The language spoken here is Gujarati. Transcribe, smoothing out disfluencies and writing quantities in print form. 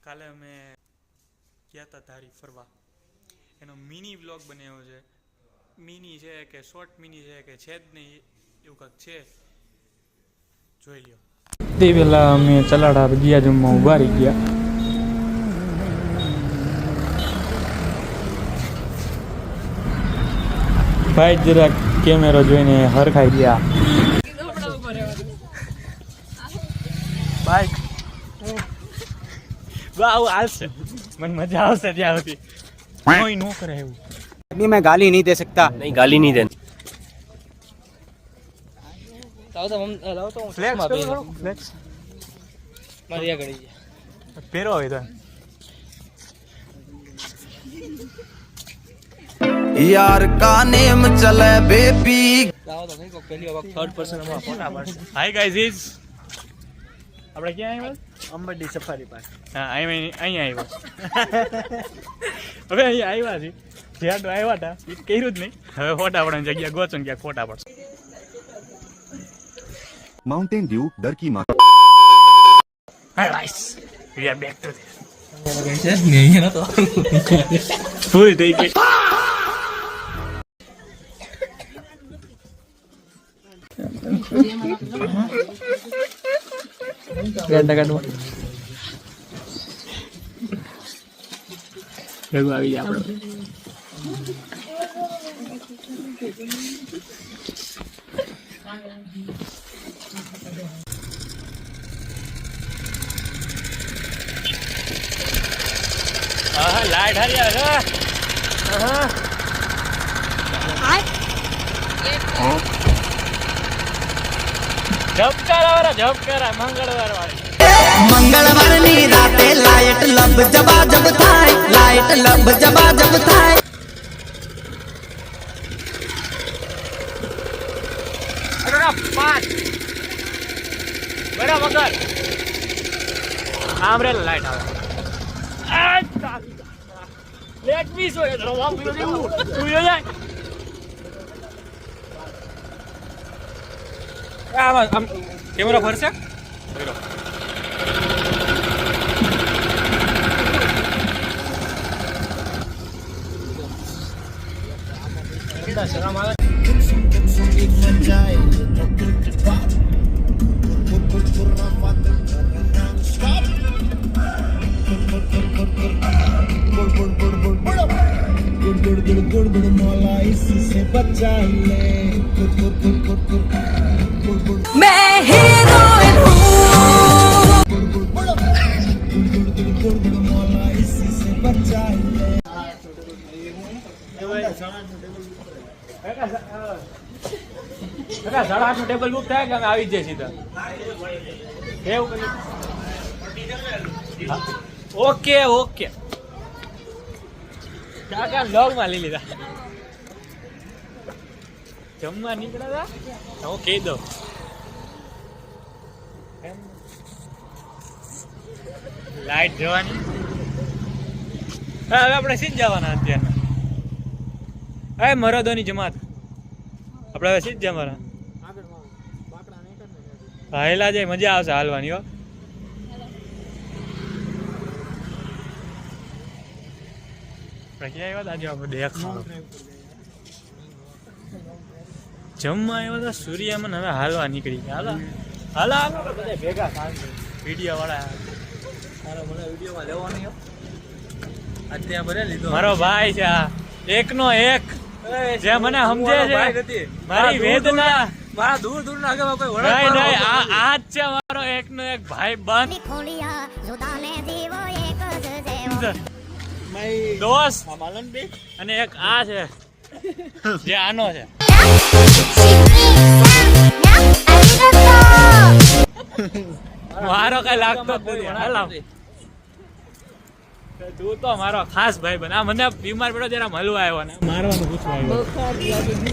કાલે અમે ગયા હતા ધારી ફરવા, એનો મિની વ્લોગ બનાવ્યો છે. મિની છે કે શોર્ટ મિની છે કે છે જ નહીં એવું કંઈક છે, જોઈ લ્યો. તે પહેલાં અમે ચલાડા ગયા જમવા ઉભા રહી ગયા. ભાઈ જરાક કેમેરો જોઈને હરખાઈ ગયા. બાઈક વાવ આવશે, મને મજા આવશે ત્યાં સુધી. કોઈ નો કરે એવું. अभी मैं गाली नहीं दे सकता. नहीं गाली नहीं देना. ફ્લેક્સ ફ્લેક્સ मारिया गड़ी પહેરો હોય તો यार का नेम चले बेबी. लाओ तो नहीं को पहली वक्त थर्ड पर्सन में फोटा पाડશે. હાય ગાઈઝ ઇઝ આપણે ક્યાં આવ્યા? Ambardi safari park. હા અહીંયા આવ્યા. હવે અહીંયા આવ્યા છે. જ્યાં તો આવ્યા હતા એ કર્યું જ નહીં. હવે ફોટા પડવાની જગ્યા ગોચો ને ક્યાંક ફોટા પડશે. माउंटेन ड्यू डर की माँ. Hi guys we are back to this. છે નહીં તો પૂરી થઈ ગઈ. ગાડા ગાડવા ભેગું આવી જાય આપણે. હા લાઈટ હારી આવે ઝબકારા વાળા ઝબકારા મંગળવાર વાળી. मंगलवार नी राते लाइट लब जबा जब थाय. लाइट लब जबा जब थाय. પાંચ બરાબર આમ રે લાઈટ આવે. લેટ મી સો એનો વામ પીલો દેવું તું જાય. આમ કેમેરા ફરશે. मैं हीरोइन સાડા આઠ ટેબલ બુક થાય કે અમે આવી જ જાય સીધા. ઓકે ઓકે કાકા લોગ માં લઈ લીધા. જમવા નીકળ્યા હતા હું કહી દઉં. લાઈટ જવાની. હવે આપણે સીધ જવાના અત્યારના. હવે મરદોની જમાત આપણે હવે સીધ જવાના. હાયલા જાય મજા આવશે હાલવાની. હો ક્યાં આવ્યા હતા આજે આપણે દેખાડો જમવા આવ્યા હતા સૂર્યમન. હવે હાલવા નીકળી ગયા. હાલા હાલા હાલો બધા ભેગા થાય વિડીયો વાળા. મારો મને વિડિયોમાં લેવાનો અત્યારે ભરે લીધો. મારો ભાઈ છે આ એકનો એક જે મને સમજે છે મારી વેદના. મારા દૂર દૂર ના આગળ કોઈ નહીં નહીં આ જ છે મારો એકનો એક ભાઈ બંધ દોસ્ત. અને એક આ છે જે આનો છે. મારો કઈ લાગતો જ નથી. હાલો તું તો મારો ખાસ ભાઈ બન. આ મને બીમાર પડ્યો જરા મળવા આવ્યો ને મારવાનું પૂછવા આવ્યો.